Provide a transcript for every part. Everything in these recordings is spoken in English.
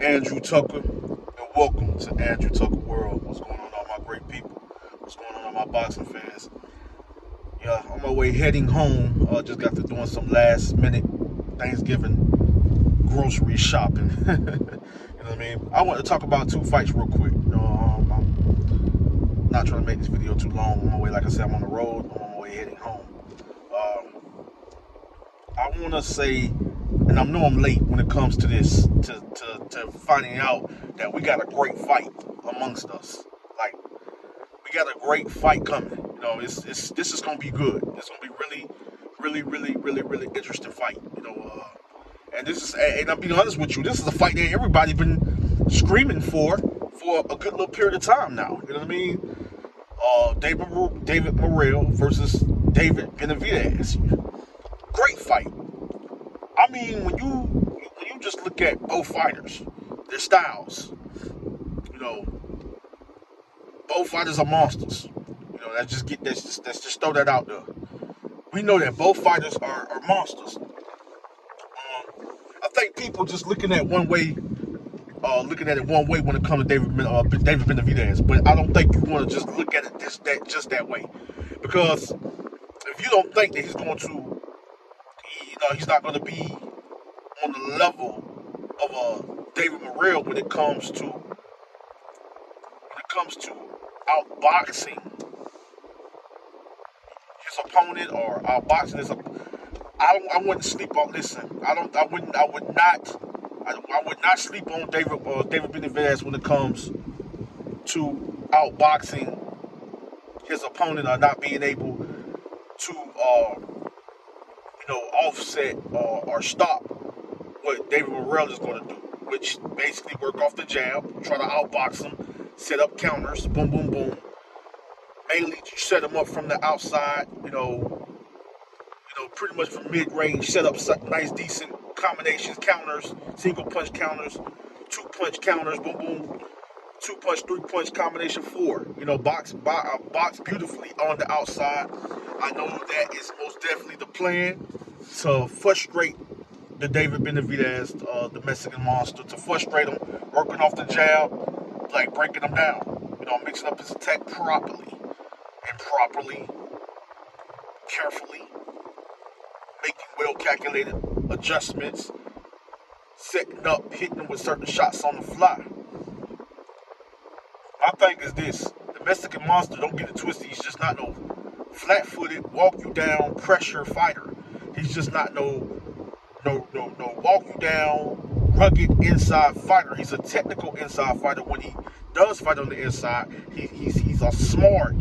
Andrew Tucker, and welcome to Andrew Tucker World. What's going on, all my great people? What's going on, all my boxing fans? Yeah, on my way heading home. Just got to doing some last minute Thanksgiving grocery shopping. You know what I mean? I want to talk about two fights real quick. I'm not trying to make this video too long. On my way, like I said, I'm on the road. I'm on my way heading home. I want to say, and I know I'm late when it comes to this, to finding out that we got a great fight amongst us. Like, we got a great fight coming. This is gonna be good. It's gonna be really interesting fight. And I'm being honest with you, this is a fight that everybody been screaming for a good little period of time now. You know what I mean? David Morrell versus David Benavidez. Great fight. I mean, when you just look at both fighters, their styles, you know, both fighters are monsters. Let's just throw that out there. We know that both fighters are monsters. I think people just looking at it one way when it comes to David Benavidez, but I don't think you want to just look at it just that way, because if you don't think that he's not going to be on the level of David Morrell when it comes to outboxing his opponent or outboxing his. I wouldn't sleep on. Listen, I would not sleep on David Benavidez when it comes to outboxing his opponent or not being able to offset or stop what David Morrell is going to do, which basically work off the jab, try to outbox him, set up counters, boom, boom, boom. Mainly set him up from the outside, pretty much from mid-range, set up nice, decent combinations, counters, single punch counters, 2-punch counters, boom, boom, 2-punch, 3-punch combination 4. Box beautifully on the outside. I know that is most definitely the plan to frustrate the David Benavidez, the Mexican monster, to frustrate him, working off the jab, like breaking him down. Mixing up his attack properly, carefully, making well-calculated adjustments, setting up, hitting him with certain shots on the fly. My thing is this: the Mexican monster, don't get it twisted. He's just not no flat-footed, walk you down pressure fighter. He's just not no walk you down rugged inside fighter. He's a technical inside fighter. When he does fight on the inside, he's a smart,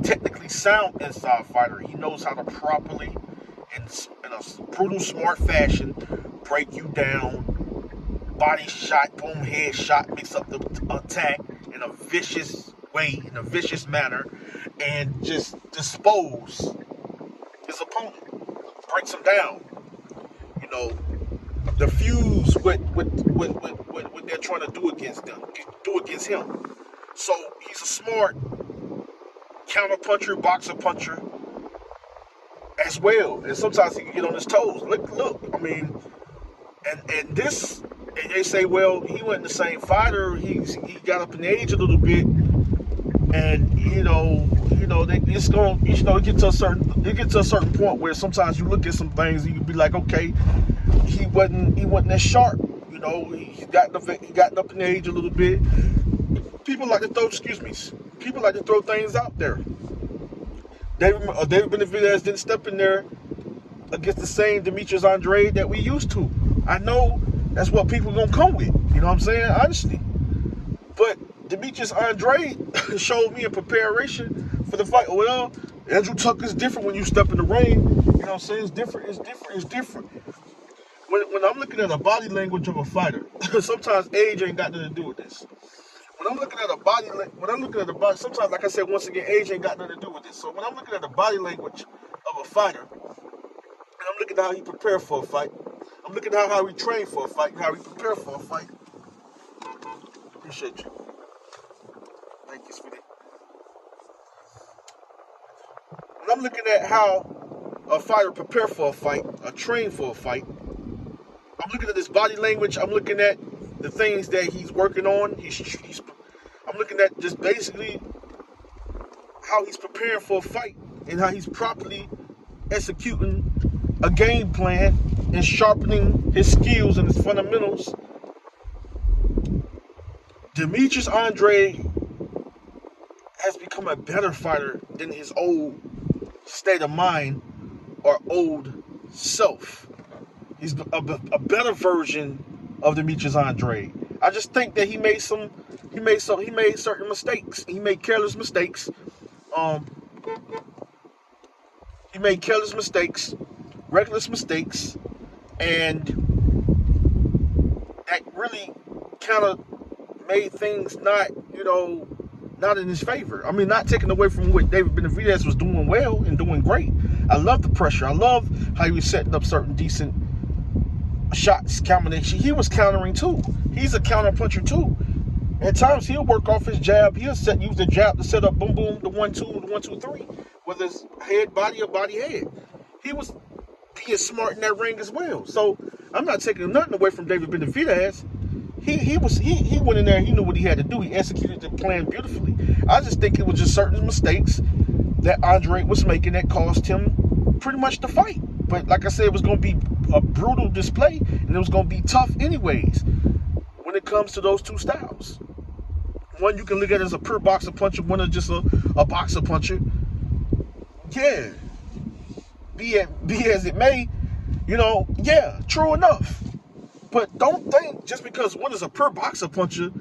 technically sound inside fighter. He knows how to properly, in a brutal, smart fashion, break you down, body shot, boom, head shot, mix up the attack in a vicious way, in a vicious manner, and just dispose his opponent, breaks him down. Diffuse what they're trying to do against him. So he's a smart counter puncher, boxer puncher as well. And sometimes he can get on his toes. Look. I mean, and they say, well, he wasn't the same fighter. He got up in age a little bit, and it gets to a certain point where sometimes you look at some things and you be like, okay, he wasn't as sharp. He got up in age a little bit. People like to throw things out there. David Benavidez didn't step in there against the same Demetrius Andrade that we used to. I know that's what people gonna come with. You know what I'm saying? Honestly. But Demetrius Andrade showed me in preparation for the fight. Well, Andrew Tucker's different when you step in the ring. You know what I'm saying? It's different. When I'm looking at the body language of a fighter, sometimes age ain't got nothing to do with this. When I'm looking at the body, sometimes, like I said, once again, age ain't got nothing to do with this. So when I'm looking at the body language of a fighter, and I'm looking at how he prepared for a fight, I'm looking at how he trained for a fight, how he prepared for a fight. Appreciate you. Thank you, sweetie. When I'm looking at how a fighter prepared for a fight, or trained for a fight, I'm looking at his body language. I'm looking at the things that he's working on. I'm looking at just basically how he's preparing for a fight and how he's properly executing a game plan and sharpening his skills and his fundamentals. Demetrius Andrade has become a better fighter than his old state of mind or old self. He's a better version of Demetrius Andrade. I just think that he made certain mistakes. He made careless mistakes. He made careless mistakes, reckless mistakes, and that really kind of made things not in his favor. I mean, not taking away from what David Benavidez was doing well and doing great. I love the pressure. I love how he was setting up certain decent shots, combination. He was countering too. He's a counter puncher too. At times he'll work off his jab. He'll use the jab to set up boom boom, the 1-2, the 1-2-3, whether it's head body or body head. He was being smart in that ring as well. So I'm not taking nothing away from David Benavidez. He went in there. He knew what he had to do. He executed the plan beautifully. I just think it was just certain mistakes that Andre was making that cost him pretty much the fight. But like I said, it was going to be a brutal display, and it was going to be tough anyways when it comes to those two styles. One you can look at as a pure boxer puncher, one is just a boxer puncher. Yeah, be as it may, yeah, true enough. But don't think just because one is a pure boxer puncher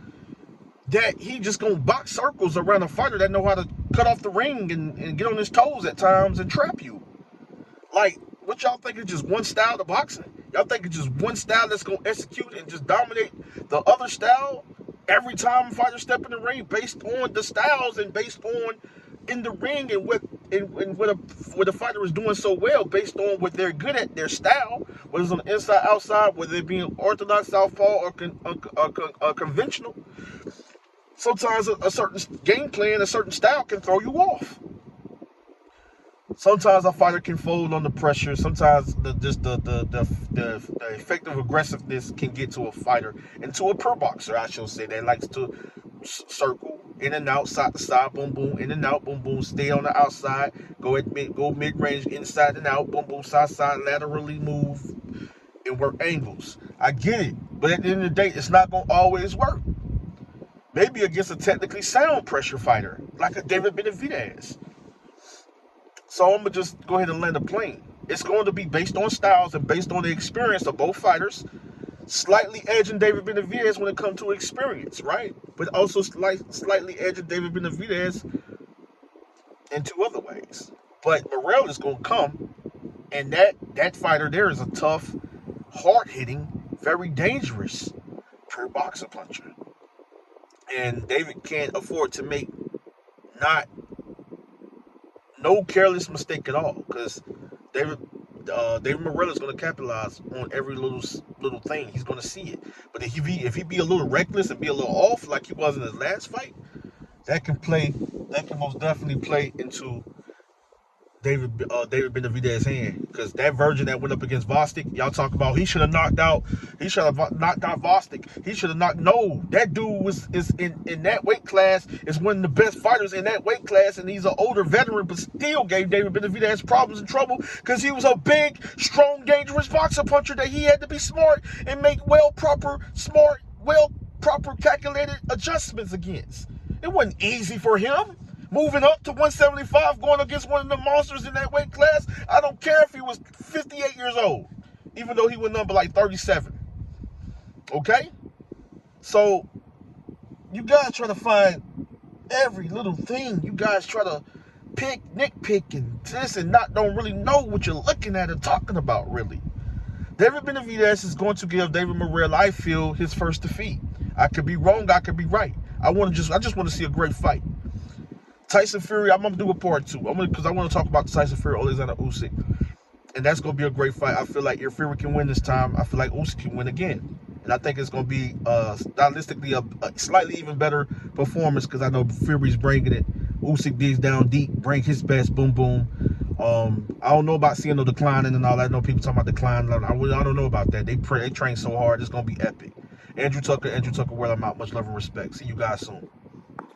that he just gonna box circles around a fighter that know how to cut off the ring and get on his toes at times and trap you. Like, what y'all think is just one style to boxing? Y'all think it's just one style that's gonna execute and just dominate the other style every time a fighter step in the ring based on the styles and based on in the ring and what a fighter is doing so well based on what they're good at, their style, whether it's on the inside, outside, whether it being orthodox, southpaw, or conventional. Sometimes a certain game plan, a certain style can throw you off. Sometimes a fighter can fold under pressure. Sometimes the effective aggressiveness can get to a fighter and to a pure boxer, I should say, that likes to circle in and out, side to side, boom boom, in and out, boom boom, stay on the outside, go mid range, inside and out, boom boom, side side, laterally move and work angles. I get it, but at the end of the day, it's not gonna always work. Maybe against a technically sound pressure fighter like a David Benavidez. So I'm going to just go ahead and land a plane. It's going to be based on styles and based on the experience of both fighters. Slightly edging David Benavidez when it comes to experience, right? But also slightly edging David Benavidez in two other ways. But Morrell is going to come, and that fighter there is a tough, hard-hitting, very dangerous pure boxer puncher. And David can't afford to make no careless mistake at all, because David Morrell is going to capitalize on every little thing. He's going to see it. But if he be a little reckless and be a little off like he was in his last fight, that can most definitely play into David Benavidez's hand, because that virgin that went up against Vostik, y'all talk about he should have knocked out Vostik. He should have knocked. No, that dude is in that weight class, is one of the best fighters in that weight class, and he's an older veteran, but still gave David Benavidez problems and trouble because he was a big, strong, dangerous boxer puncher that he had to be smart and make proper calculated adjustments against. It wasn't easy for him. Moving up to 175, going against one of the monsters in that weight class. I don't care if he was 58 years old, even though he went number like 37. Okay? So, you guys try to find every little thing. You guys try to nitpick and this and don't really know what you're looking at and talking about, really. David Benavidez is going to give David Morrell, I feel, his first defeat. I could be wrong, I could be right. I just want to see a great fight. Tyson Fury, I'm going to do a part 2. Because I want to talk about the Tyson Fury, Alexander Usyk. And that's going to be a great fight. I feel like if Fury can win this time, I feel like Usyk can win again. And I think it's going to be stylistically a slightly even better performance, because I know Fury's bringing it. Usyk digs down deep, bring his best, boom, boom. I don't know about seeing no declining and all that. I know people talking about decline. I don't know about that. They train so hard. It's going to be epic. Andrew Tucker, where I'm out. Much love and respect. See you guys soon.